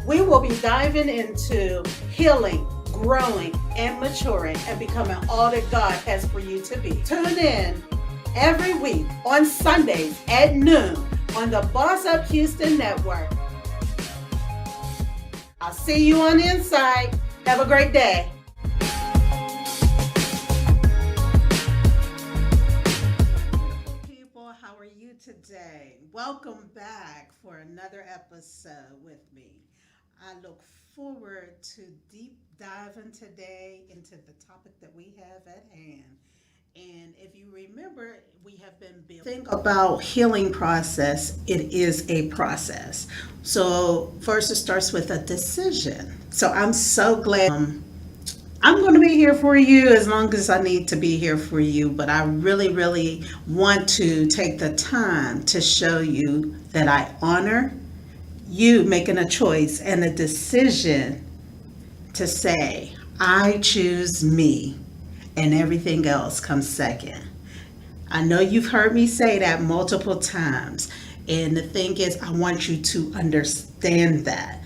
We will be diving into healing, growing, and maturing and becoming all that God has for you to be. Tune in every week on Sundays at noon on the Boss Up Houston Network. I'll see you on the inside. Have a great day. People, how are you today? Welcome back for another episode with me. I look forward to deep diving today into the topic that we have at hand. And if you remember, we have been building. Think about healing process. It is a process. So first, it starts with a decision. So I'm so glad. I'm going to be here for you as long as I need to be here for you. But I really, really want to take the time to show you that I honor you making a choice and a decision to say, I choose me, and everything else comes second. I know you've heard me say that multiple times. And the thing is, I want you to understand that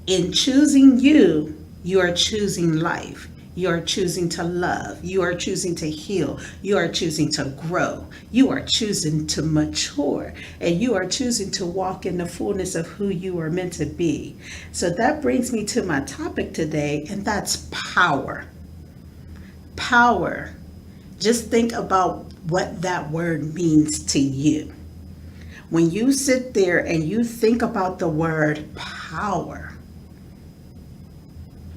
in choosing you, you are choosing life. You are choosing to love. You are choosing to heal. You are choosing to grow. You are choosing to mature. And you are choosing to walk in the fullness of who you are meant to be. So that brings me to my topic today, and that's power. Power. Just think about what that word means to you. When you sit there and you think about the word power,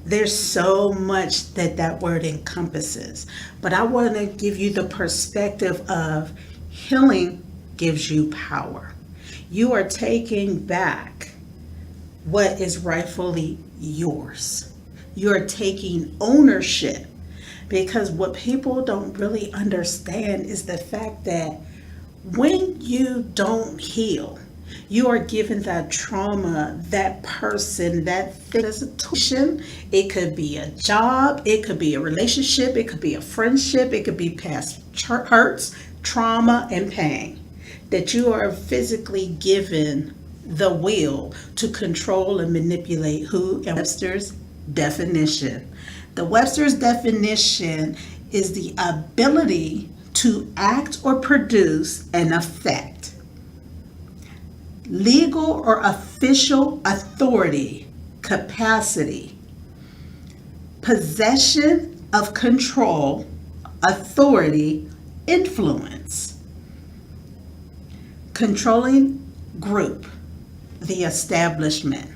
there's so much that word encompasses. But I want to give you the perspective of healing gives you power. You are taking back what is rightfully yours. You're taking ownership, because what people don't really understand is the fact that when you don't heal, you are given that trauma, that person, that thing as a tuition. It could be a job, it could be a relationship, it could be a friendship, it could be past hurts, trauma, and pain. That you are physically given the will to control and manipulate who, and Webster's definition. The Webster's definition is the ability to act or produce an effect, legal or official authority, capacity, possession of control, authority, influence, controlling group, the establishment,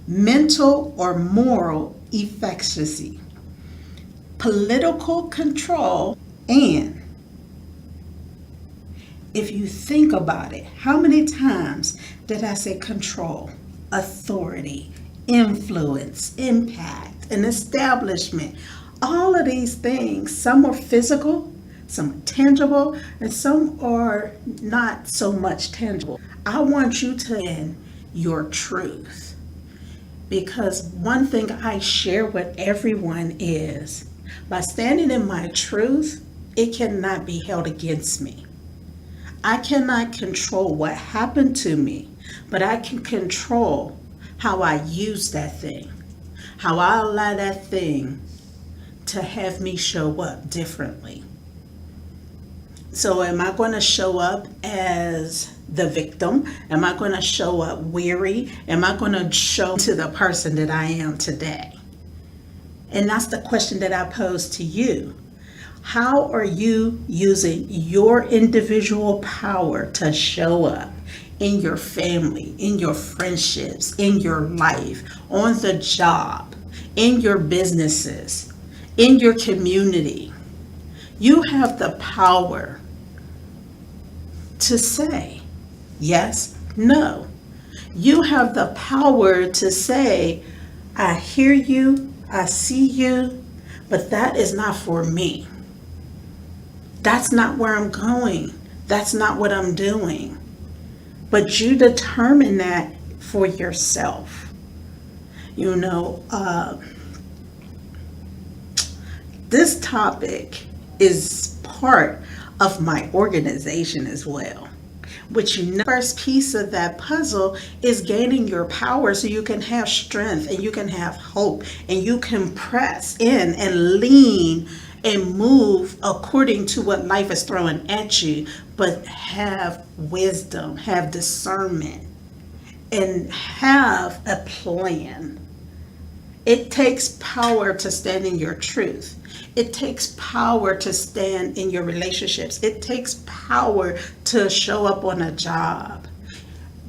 mental or moral efficacy, political control, and if you think about it, how many times did I say control, authority, influence, impact, an establishment? All of these things, some are physical, some are tangible, and some are not so much tangible. I want you to in your truth. Because one thing I share with everyone is, by standing in my truth, it cannot be held against me. I cannot control what happened to me, but I can control how I use that thing, how I allow that thing to have me show up differently. So am I going to show up as the victim? Am I going to show up weary? Am I going to show to the person that I am today? And that's the question that I pose to you. How are you using your individual power to show up in your family, in your friendships, in your life, on the job, in your businesses, in your community? You have the power to say yes, no. You have the power to say, I hear you, I see you, but that is not for me. That's not where I'm going. That's not what I'm doing. But you determine that for yourself. You know, this topic is part of my organization as well. Which first piece of that puzzle is gaining your power so you can have strength and you can have hope and you can press in and lean and move according to what life is throwing at you, but have wisdom, have discernment, and have a plan. It takes power to stand in your truth. It takes power to stand in your relationships. It takes power to show up on a job.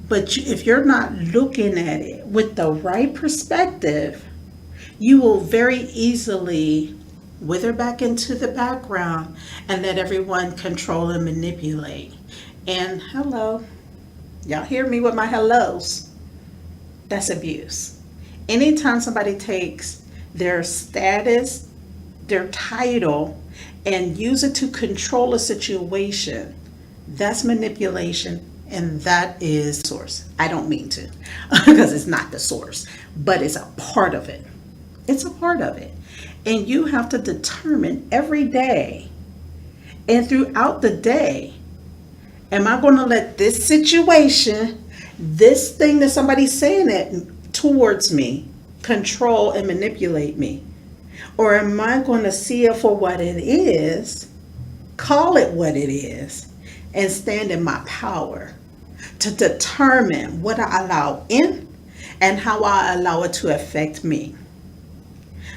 But if you're not looking at it with the right perspective, you will very easily wither back into the background and let everyone control and manipulate. And hello, y'all hear me with my hellos? That's abuse. Anytime somebody takes their status, their title, and use it to control a situation, that's manipulation, and that is source. I don't mean to, because it's not the source, but it's a part of it. It's a part of it. And you have to determine every day and throughout the day, am I going to let this situation, this thing that somebody's saying it towards me, control and manipulate me? Or am I going to see it for what it is, call it what it is, and stand in my power to determine what I allow in and how I allow it to affect me?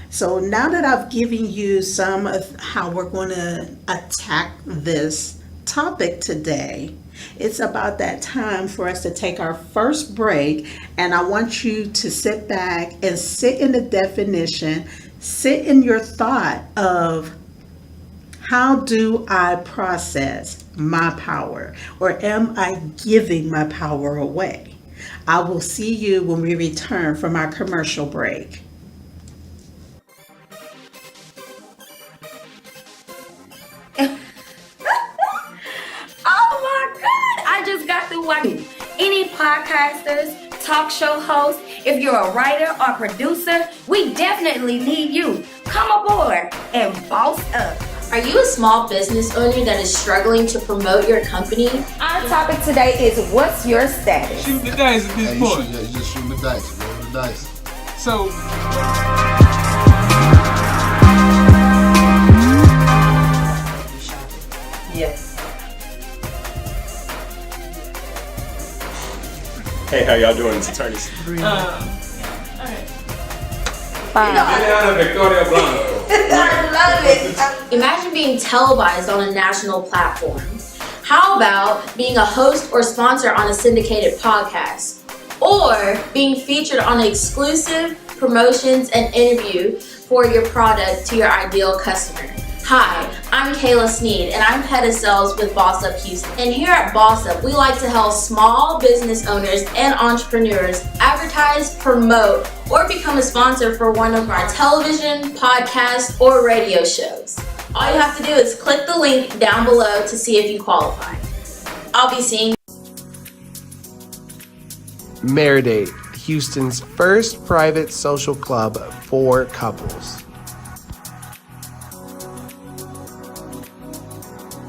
So now that I've given you some of how we're going to attack this topic today, it's about that time for us to take our first break. And I want you to sit back and sit in the definition, sit in your thought of, how do I process my power? Or am I giving my power away? I will see you when we return from our commercial break. Any podcasters, talk show hosts, if you're a writer or producer, we definitely need you. Come aboard and boss up. Are you a small business owner that is struggling to promote your company? Our topic today is, what's your status? Shoot the dice at this point. You just shoot the dice. Roll the dice. So, Yes. Hey, how y'all doing? It's attorneys. Victoria Blanco. I love it. Imagine being televised on a national platform. How about being a host or sponsor on a syndicated podcast? Or being featured on exclusive promotions and interview for your product to your ideal customer? Hi, I'm Kayla Sneed, and I'm head of sales with Boss Up Houston. And here at Boss Up, we like to help small business owners and entrepreneurs advertise, promote, or become a sponsor for one of our television, podcast, or radio shows. All you have to do is click the link down below to see if you qualify. I'll be seeing Maridate, Houston's first private social club for couples.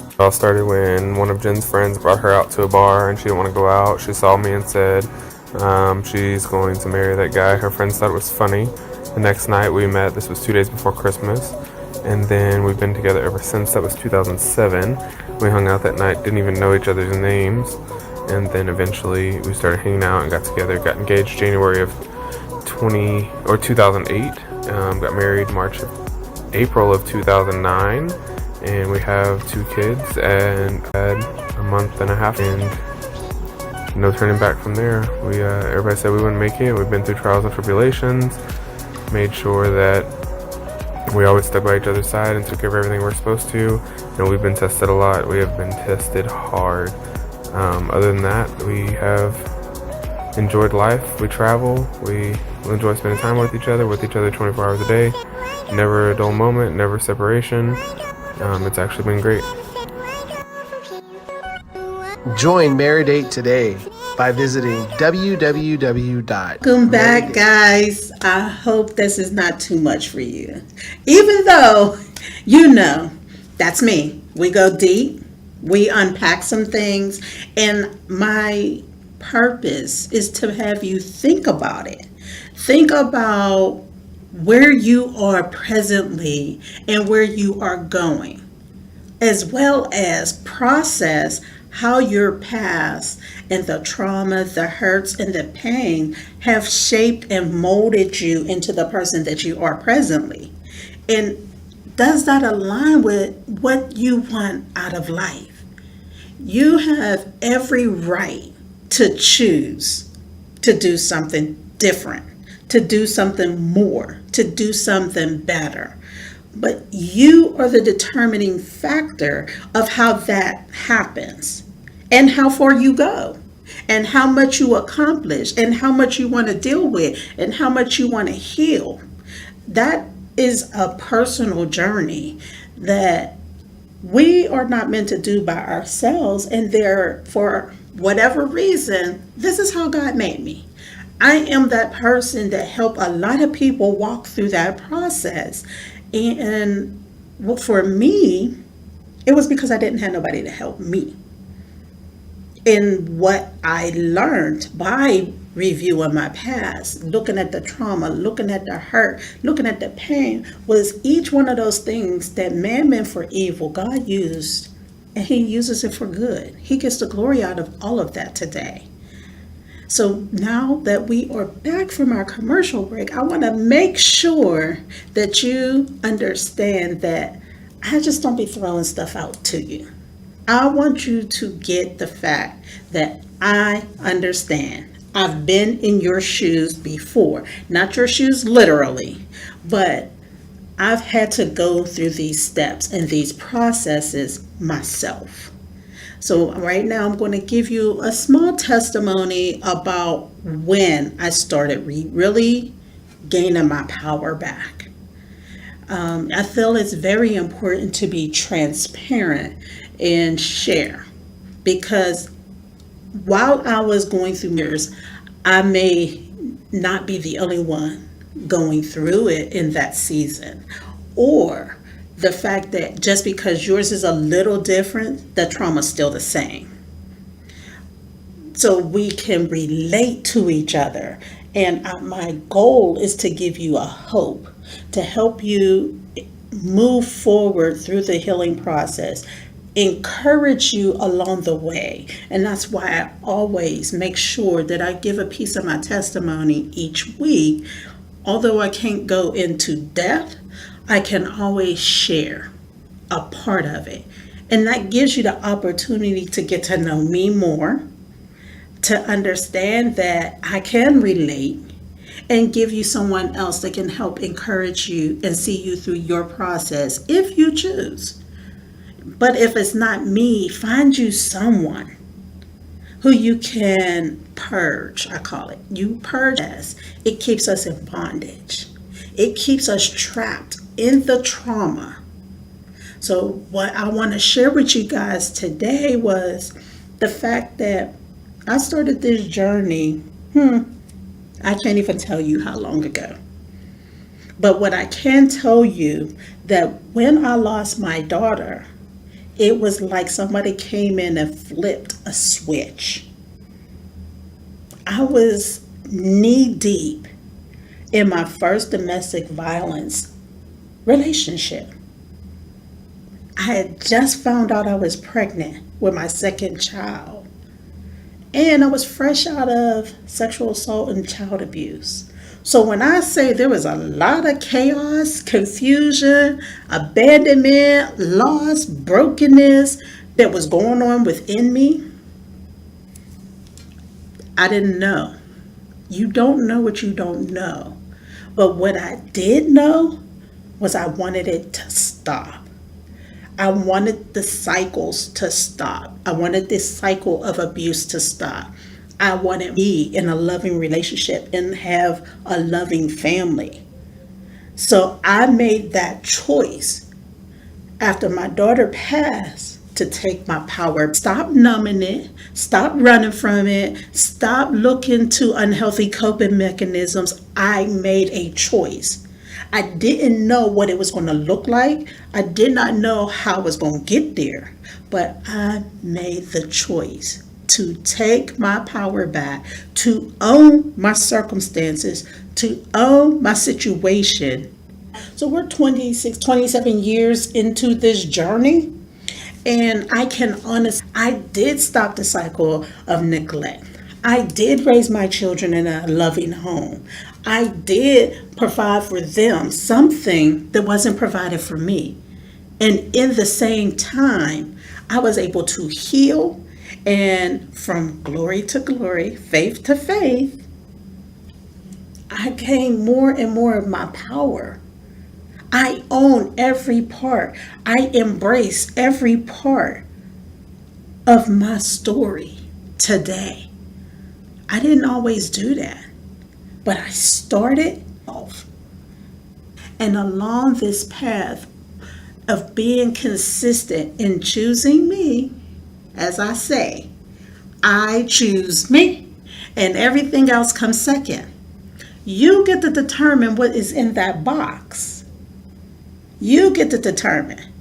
It all started when one of Jen's friends brought her out to a bar and she didn't want to go out. She saw me and said she's going to marry that guy. Her friends thought it was funny. The next night we met. This was 2 days before Christmas. And then we've been together ever since. That was 2007. We hung out that night, didn't even know each other's names. And then eventually we started hanging out and got together, got engaged January of 2008. Got married April of 2009. And we have 2 kids and had a month and a half, and no turning back from there. Everybody said we wouldn't make it. We've been through trials and tribulations, made sure that we always stuck by each other's side and took care of everything we're supposed to. And we've been tested a lot. We have been tested hard. Other than that, we have enjoyed life. We travel. We enjoy spending time with each other 24 hours a day. Never a dull moment, never separation. It's actually been great. Join Maridate today by visiting www. Welcome back, guys. I hope this is not too much for you. Even though, that's me. We go deep, We unpack some things, and my purpose is to have you think about it. Think about where you are presently and where you are going, as well as process how your past and the trauma, the hurts, and the pain have shaped and molded you into the person that you are presently. And does that align with what you want out of life? You have every right to choose to do something different, to do something more, to do something better. But you are the determining factor of how that happens and how far you go and how much you accomplish and how much you want to deal with and how much you want to heal. That is a personal journey that we are not meant to do by ourselves, and there, for whatever reason, this is how God made me. I am that person that helped a lot of people walk through that process. And for me, it was because I didn't have nobody to help me. And what I learned by reviewing my past, looking at the trauma, looking at the hurt, looking at the pain, was each one of those things that man meant for evil, God used, and he uses it for good. He gets the glory out of all of that today. So now that we are back from our commercial break, I want to make sure that you understand that I just don't be throwing stuff out to you. I want you to get the fact that I understand. I've been in your shoes before, not your shoes literally, but I've had to go through these steps and these processes myself. So right now I'm going to give you a small testimony about when I started really gaining my power back. I feel it's very important to be transparent and share, because while I was going through years, I may not be the only one going through it in that season, or the fact that just because yours is a little different, the trauma's still the same. So we can relate to each other. And my goal is to give you a hope, to help you move forward through the healing process, encourage you along the way. And that's why I always make sure that I give a piece of my testimony each week. Although I can't go into depth, I can always share a part of it. And that gives you the opportunity to get to know me more, to understand that I can relate, and give you someone else that can help encourage you and see you through your process if you choose. But if it's not me, find you someone who you can purge, I call it. You purge us. It keeps us in bondage. It keeps us trapped in the trauma. So what I want to share with you guys today was the fact that I started this journey, I can't even tell you how long ago. But what I can tell you, that when I lost my daughter, it was like somebody came in and flipped a switch. I was knee deep in my first domestic violence relationship. I had just found out I was pregnant with my second child. And I was fresh out of sexual assault and child abuse. So when I say there was a lot of chaos, confusion, abandonment, loss, brokenness that was going on within me, I didn't know. You don't know what you don't know. But what I did know was I wanted it to stop. I wanted the cycles to stop. I wanted this cycle of abuse to stop. I wanted to be in a loving relationship and have a loving family. So I made that choice after my daughter passed to take my power. Stop numbing it. Stop running from it. Stop looking to unhealthy coping mechanisms. I made a choice I didn't know what it was going to look like. I did not know how I was going to get there. But I made the choice to take my power back, to own my circumstances, to own my situation. So we're 27 years into this journey. And I can honestly, I did stop the cycle of neglect. I did raise my children in a loving home. I did provide for them something that wasn't provided for me. And in the same time, I was able to heal, and from glory to glory, faith to faith, I gained more and more of my power. I own every part. I embrace every part of my story today. I didn't always do that, but I started off. And along this path of being consistent in choosing me, as I say, I choose me, and everything else comes second. You get to determine what is in that box. You get to determine.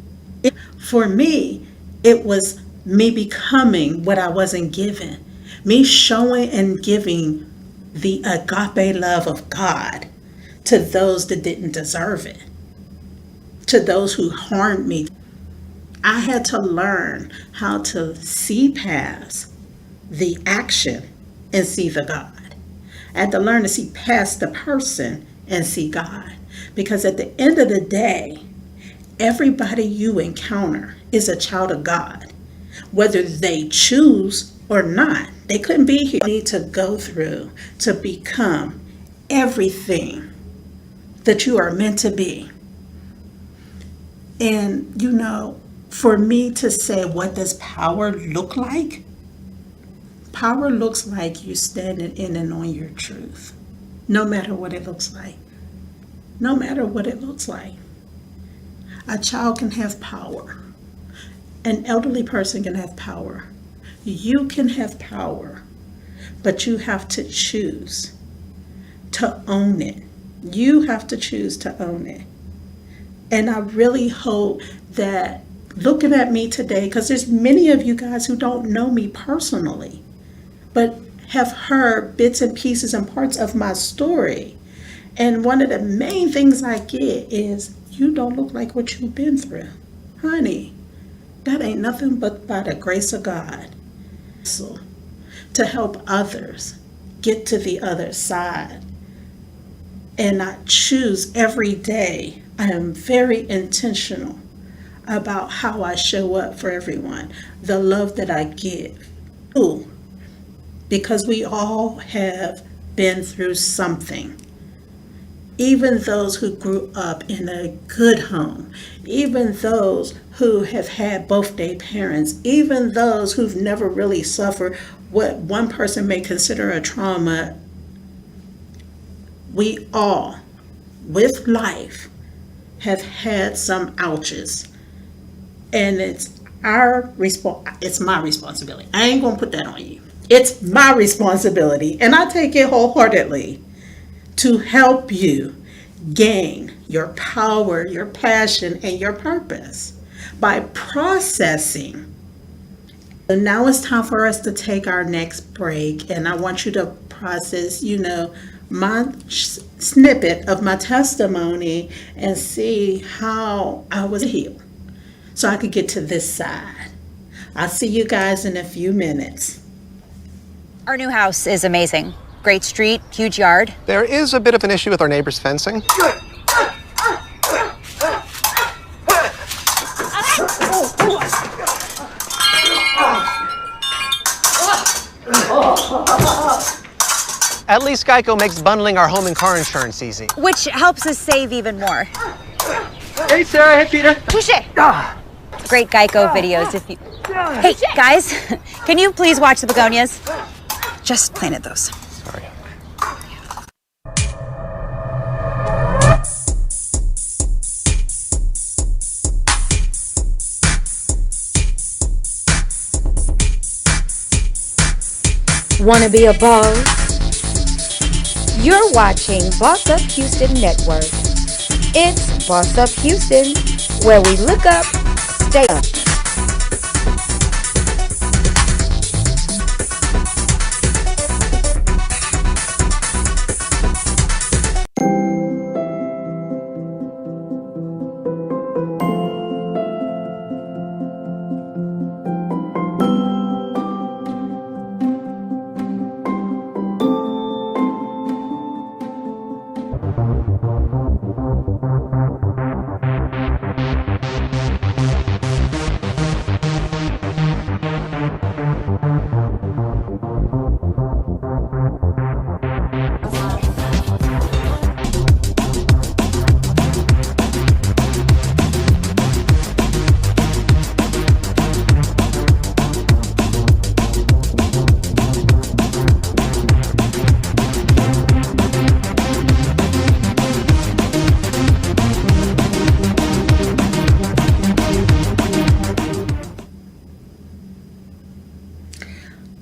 For me, it was me becoming what I wasn't given. Me showing and giving the agape love of God to those that didn't deserve it, to those who harmed me. I had to learn how to see past the action and see the God. I had to learn to see past the person and see God. Because at the end of the day, everybody you encounter is a child of God, whether they choose or not. They couldn't be here. You need to go through to become everything that you are meant to be. And for me to say, what does power look like? Power looks like you standing in and on your truth, no matter what it looks like. No matter what it looks like. A child can have power. An elderly person can have power. You can have power, but you have to choose to own it. You have to choose to own it. And I really hope that looking at me today, because there's many of you guys who don't know me personally, but have heard bits and pieces and parts of my story. And one of the main things I get is, you don't look like what you've been through. Honey, that ain't nothing but by the grace of God. So, to help others get to the other side. And I choose every day. I am very intentional about how I show up for everyone. The love that I give. Ooh, because we all have been through something. Even those who grew up in a good home, even those who have had both their parents, even those who've never really suffered what one person may consider a trauma, we all, with life, have had some ouches. And it's my responsibility. I ain't gonna put that on you. It's my responsibility, and I take it wholeheartedly, to help you gain your power, your passion, and your purpose by processing. So now it's time for us to take our next break, and I want you to process, my snippet of my testimony and see how I was healed so I could get to this side. I'll see you guys in a few minutes. Our new house is amazing. Great street, huge yard. There is a bit of an issue with our neighbor's fencing. At least Geico makes bundling our home and car insurance easy. Which helps us save even more. Hey, Sarah. Hey, Peter. Touche! Great Geico videos if you... Hey, guys, can you please watch the begonias? Just planted those. Sorry. Wanna be a boss? You're watching Boss Up Houston Network. It's Boss Up Houston, where we look up, stay up.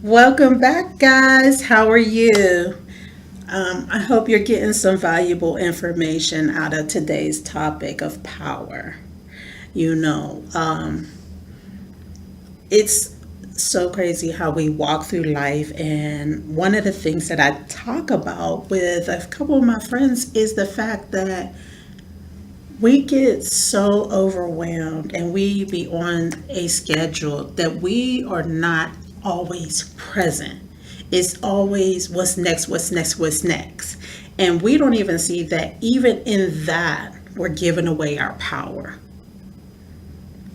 Welcome back, guys. How are you? I hope you're getting some valuable information out of today's topic of power. It's so crazy how we walk through life, and one of the things that I talk about with a couple of my friends is the fact that we get so overwhelmed and we be on a schedule that we are not always present. It's always what's next, what's next, what's next. And we don't even see that even in that, we're giving away our power.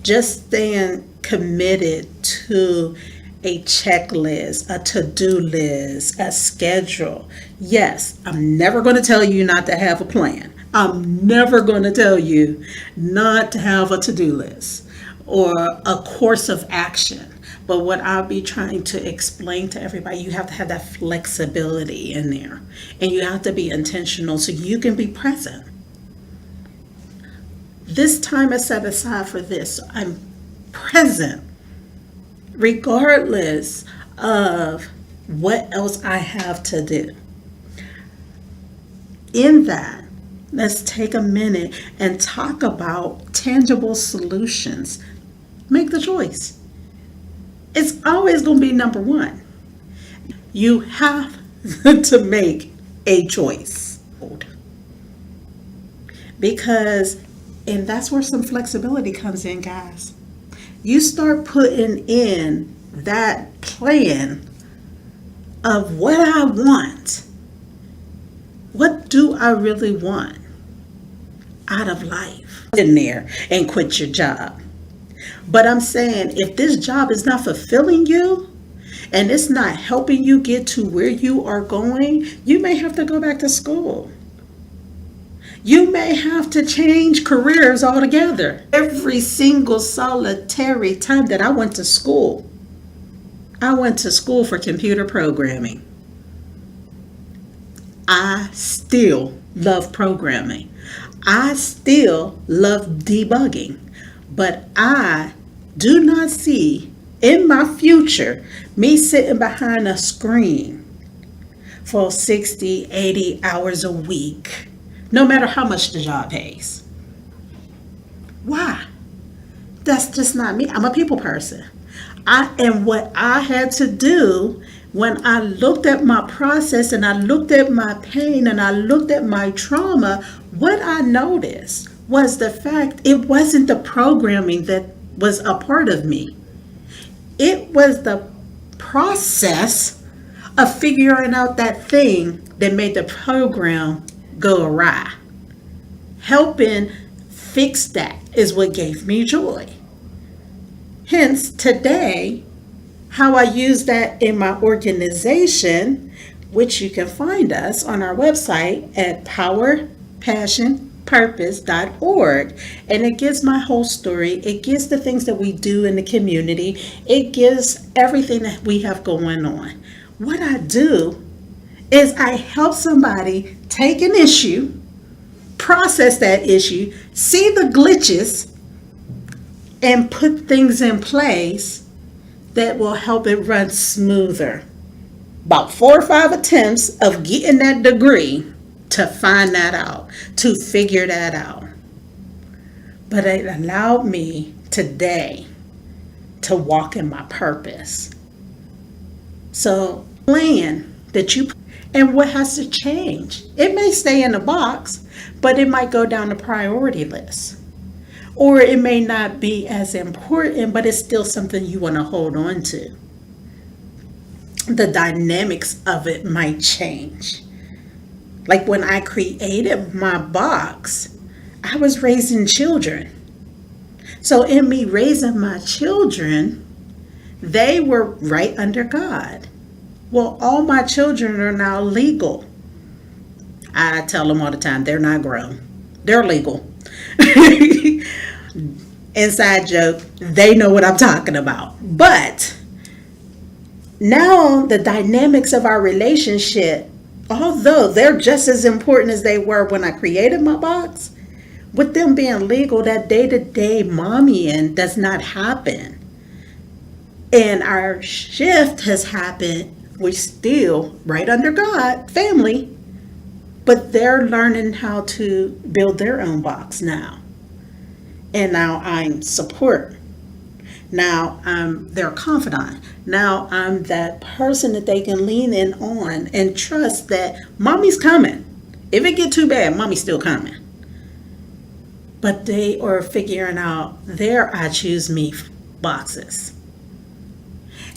Just staying committed to a checklist, a to-do list, a schedule. Yes, I'm never going to tell you not to have a plan. I'm never going to tell you not to have a to-do list or a course of action. But what I'll be trying to explain to everybody, you have to have that flexibility in there. And you have to be intentional so you can be present. This time is set aside for this. So I'm present regardless of what else I have to do. In that, let's take a minute and talk about tangible solutions. Make the choice. It's always going to be number one. You have to make a choice. And that's where some flexibility comes in, guys. You start putting in that plan of what I want. What do I really want out of life? In there and quit your job. But I'm saying, if this job is not fulfilling you and it's not helping you get to where you are going, you may have to go back to school. You may have to change careers altogether. Every single solitary time that I went to school for computer programming. I still love programming. I still love debugging. But I do not see in my future me sitting behind a screen for 60, 80 hours a week, no matter how much the job pays. Why? That's just not me. I'm a people person. And what I had to do when I looked at my process and I looked at my pain and I looked at my trauma, what I noticed was the fact it wasn't the programming that was a part of me. It was the process of figuring out that thing that made the program go awry. Helping fix that is what gave me joy. Hence, today, how I use that in my organization, which you can find us on our website at powerpassionpurpose.org. And it gives my whole story. It gives the things that we do in the community. It gives everything that we have going on. What I do is I help somebody take an issue, process that issue, see the glitches, and put things in place that will help it run smoother. About 4 or 5 attempts of getting that degree to find that out, to figure that out. But it allowed me today to walk in my purpose. So, plan that you, and what has to change? It may stay in the box, but it might go down the priority list. Or it may not be as important, but it's still something you want to hold on to. The dynamics of it might change. Like when I created my box, I was raising children. So in me raising my children, they were right under God. Well, all my children are now legal. I tell them all the time, they're not grown. They're legal. Inside joke, they know what I'm talking about. But now the dynamics of our relationship, although they're just as important as they were when I created my box, with them being legal, that day-to-day mommying does not happen. And our shift has happened. We're still right under God, family, but they're learning how to build their own box now. And now I'm support. Now I'm their confidant. Now I'm that person that they can lean in on and trust that mommy's coming. If it get too bad, mommy's still coming. But they are figuring out their I choose me boxes.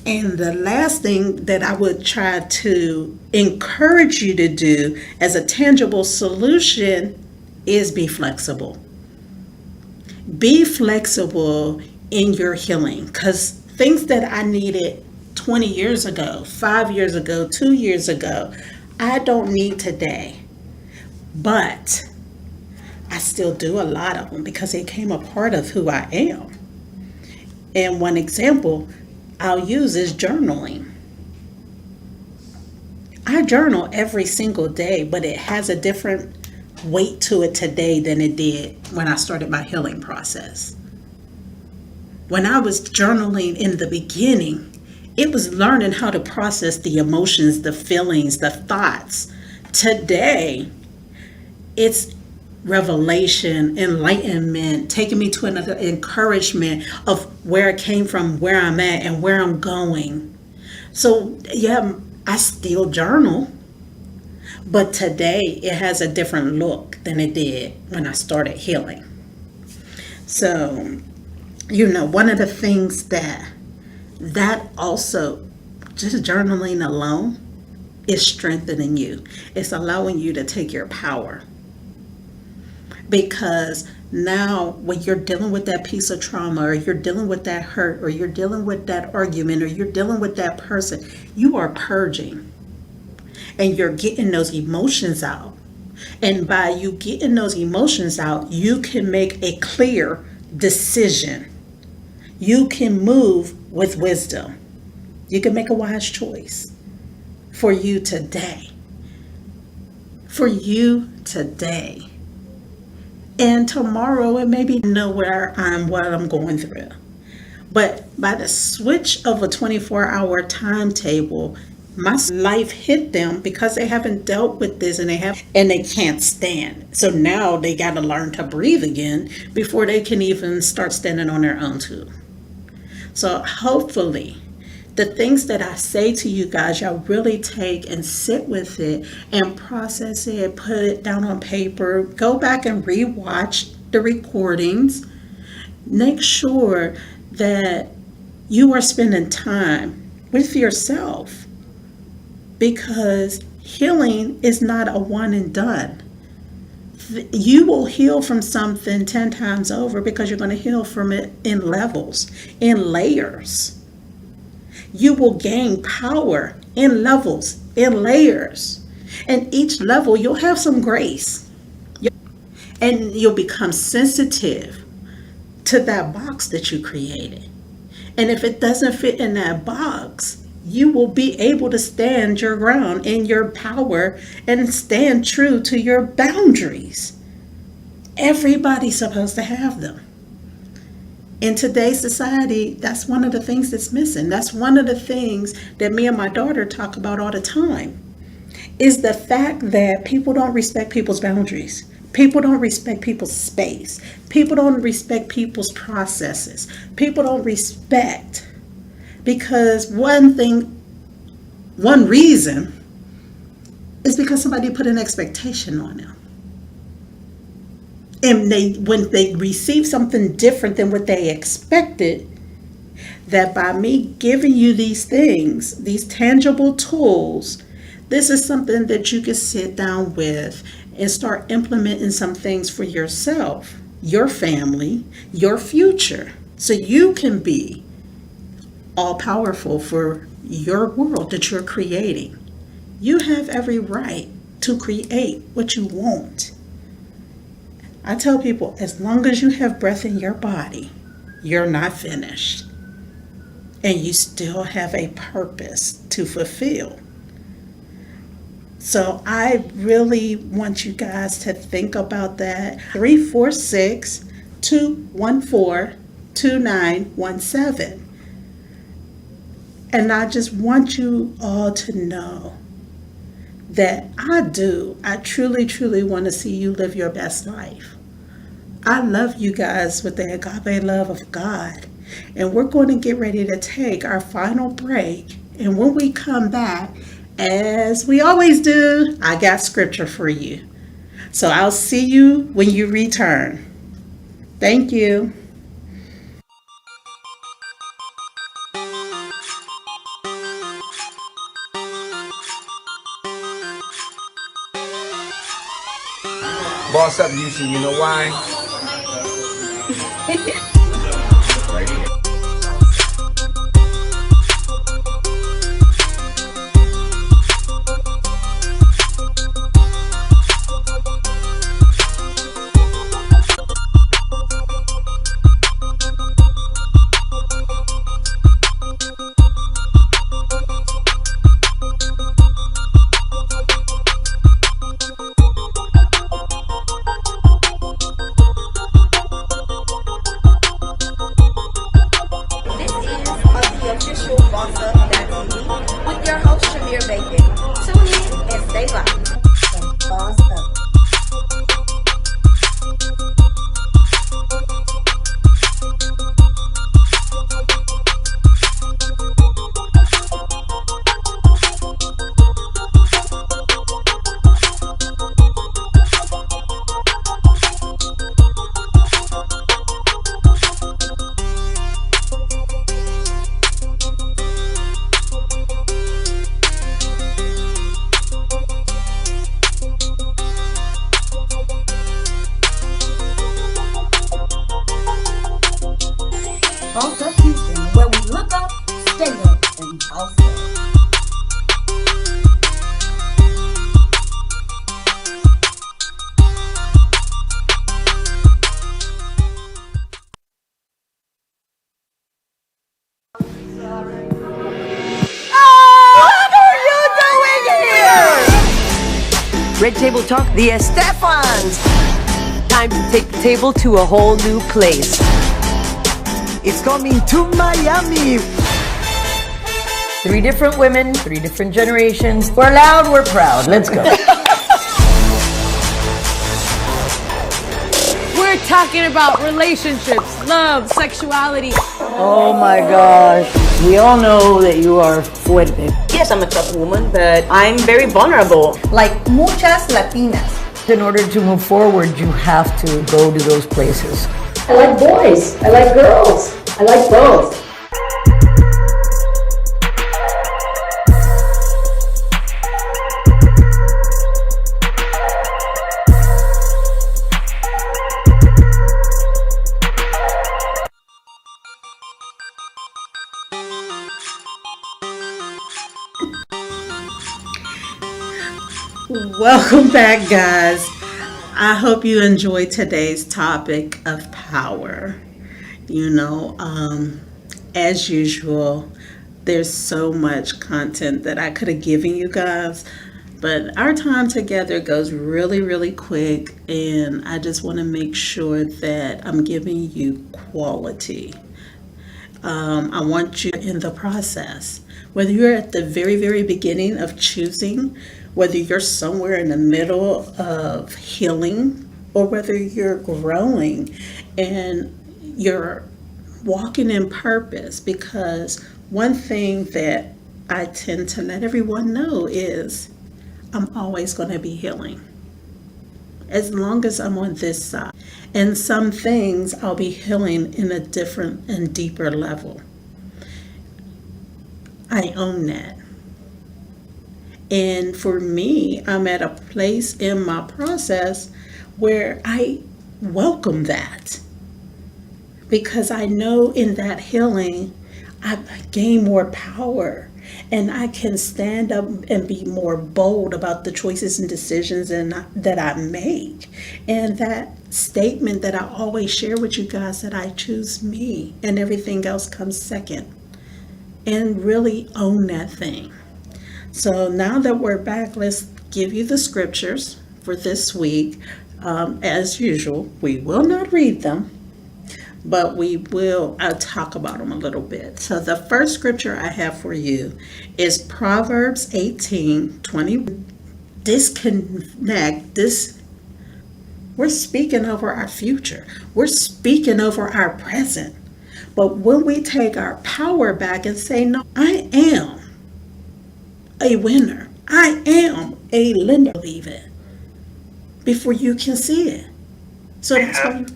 And the last thing that I would try to encourage you to do as a tangible solution is be flexible. Be flexible in your healing, because things that I needed 20 years ago, 5 years ago, 2 years ago, I don't need today. But I still do a lot of them because they came a part of who I am. And one example I'll use is journaling. I journal every single day, but it has a different weight to it today than it did when I started my healing process. When I was journaling in the beginning, it was learning how to process the emotions, the feelings, the thoughts. Today, it's revelation, enlightenment, taking me to another encouragement of where I came from, where I'm at, and where I'm going. So yeah, I still journal, but today it has a different look than it did when I started healing. So, one of the things that also, just journaling alone, is strengthening you. It's allowing you to take your power. Because now when you're dealing with that piece of trauma, or you're dealing with that hurt, or you're dealing with that argument, or you're dealing with that person, you are purging. And you're getting those emotions out. And by you getting those emotions out, you can make a clear decision. You can move with wisdom. You can make a wise choice for you today. For you today. And tomorrow it may be nowhere I'm what I'm going through. But by the switch of a 24-hour timetable, my life hit them because they haven't dealt with this and they can't stand. So now they got to learn to breathe again before they can even start standing on their own too. So hopefully the things that I say to you guys, y'all really take and sit with it and process it, put it down on paper, go back and rewatch the recordings. Make sure that you are spending time with yourself, because healing is not a one and done. You will heal from something 10 times over because you're going to heal from it in levels, in layers. You will gain power in levels, in layers. And each level, you'll have some grace. And you'll become sensitive to that box that you created. And if it doesn't fit in that box, you will be able to stand your ground in your power and stand true to your boundaries. Everybody's supposed to have them. In today's society, that's one of the things that's missing. That's one of the things that me and my daughter talk about all the time. is the fact that people don't respect people's boundaries. People don't respect people's space. People don't respect people's processes. People don't respect because one reason is because somebody put an expectation on them. And when they receive something different than what they expected, that by me giving you these things, these tangible tools, this is something that you can sit down with and start implementing some things for yourself, your family, your future, so you can be all powerful for your world that you're creating. You have every right to create what you want. I tell people, as long as you have breath in your body, you're not finished. And you still have a purpose to fulfill. So I really want you guys to think about that. 346-214-2917. And I just want you all to know that I truly, truly want to see you live your best life. I love you guys with the agape love of God. And we're going to get ready to take our final break. And when we come back, as we always do, I got scripture for you. So I'll see you when you return. Thank you. Boss up, Houston, you know why? Right here. Boss Up Houston, where we look up, stay up, and boss up. Red Table Talk, the Estefans. Time to take the table to a whole new place. It's coming to Miami. 3 different women, 3 different generations. We're loud, we're proud. Let's go. We're talking about relationships, love, sexuality. Oh my gosh. We all know that you are fuerte. Yes, I'm a tough woman, but I'm very vulnerable. Like muchas Latinas. In order to move forward, you have to go to those places. I like boys. I like girls. I like both. Welcome back, guys. I hope you enjoyed today's topic of power. You know, as usual, there's so much content that I could have given you guys, but our time together goes really, really quick, and I just want to make sure that I'm giving you quality. I want you in the process, whether you're at the very, very beginning of choosing whether you're somewhere in the middle of healing or whether you're growing and you're walking in purpose. Because one thing that I tend to let everyone know is I'm always going to be healing as long as I'm on this side. And some things I'll be healing in a different and deeper level. I own that. And for me, I'm at a place in my process where I welcome that, because I know in that healing, I gain more power and I can stand up and be more bold about the choices and decisions that I make. And that statement that I always share with you guys, that I choose me and everything else comes second, and really own that thing. So now that we're back, let's give you the scriptures for this week. As usual, we will not read them, but we will talk about them a little bit. So the first scripture I have for you is Proverbs 18:20. We're speaking over our future. We're speaking over our present. But when we take our power back and say, no, I am a winner. I am a lender. Believe it before you can see it. So that's why you...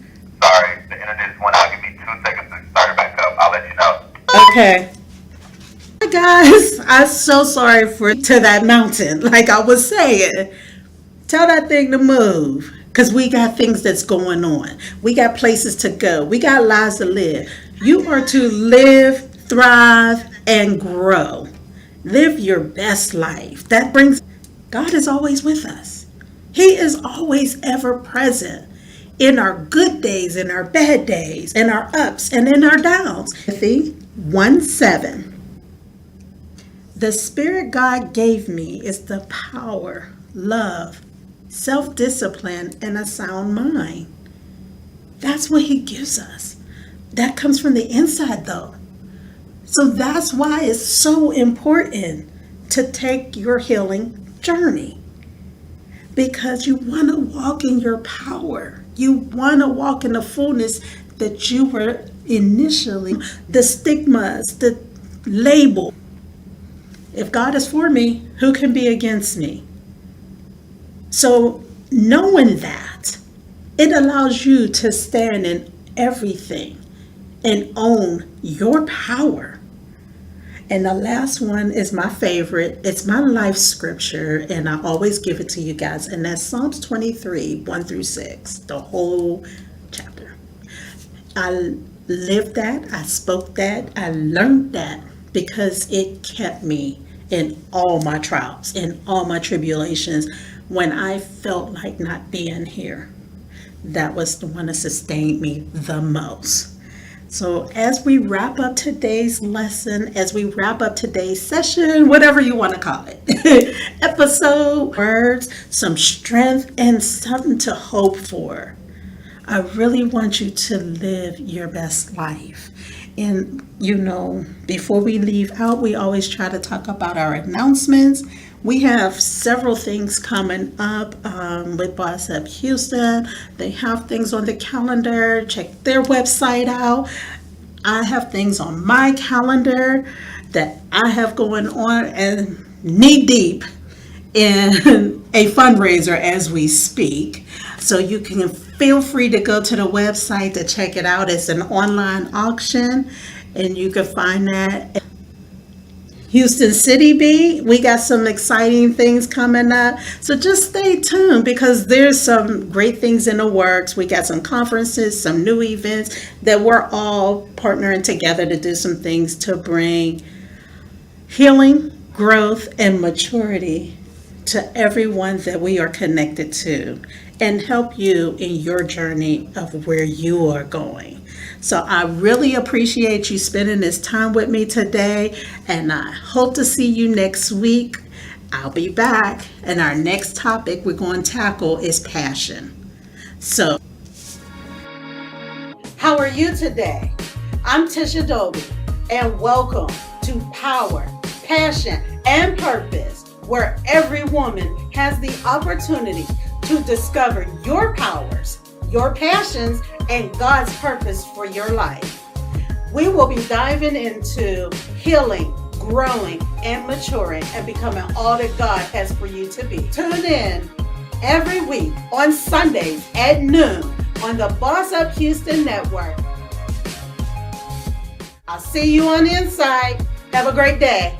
Sorry, the internet went out. Give me 2 seconds to start it back up. I'll let you know. Okay. Hi guys, I'm so sorry to that mountain. Like I was saying, tell that thing to move, because we got things that's going on. We got places to go. We got lives to live. You are to live, thrive, and grow. Live your best life. That brings... God is always with us. He is always ever present in our good days, in our bad days, in our ups and in our downs. Timothy 1:7. The Spirit God gave me is the power, love, self-discipline, and a sound mind. That's what He gives us. That comes from the inside though. So that's why it's so important to take your healing journey, because you want to walk in your power. You want to walk in the fullness that you were initially. The stigmas, the label. If God is for me, who can be against me? So knowing that, it allows you to stand in everything and own your power. And the last one is my favorite. It's my life scripture, and I always give it to you guys. And that's Psalms 23, 1-6, the whole chapter. I lived that, I spoke that, I learned that, because it kept me in all my trials, in all my tribulations, when I felt like not being here. That was the one that sustained me the most. So as we wrap up today's lesson, as we wrap up today's session, whatever you want to call it, episode, words, some strength, and something to hope for, I really want you to live your best life. And, before we leave out, we always try to talk about our announcements. We have several things coming up with Boss Up Houston. They have things on the calendar. Check their website out. I have things on my calendar that I have going on, and knee deep in a fundraiser as we speak. So you can feel free to go to the website to check it out. It's an online auction, and you can find that. Houston City Beat, we got some exciting things coming up. So just stay tuned, because there's some great things in the works. We got some conferences, some new events that we're all partnering together to do some things to bring healing, growth, and maturity to everyone that we are connected to, and help you in your journey of where you are going. So I really appreciate you spending this time with me today, and I hope to see you next week. I'll be back, and our next topic we're going to tackle is passion. So, how are you today? I'm Tisha Dobie, and welcome to Power, Passion, and Purpose where every woman has the opportunity to discover your powers, your passions, and God's purpose for your life. We will be diving into healing, growing, and maturing and becoming all that God has for you to be. Tune in every week on Sundays at noon on the Boss Up Houston Network. I'll see you on the inside. Have a great day.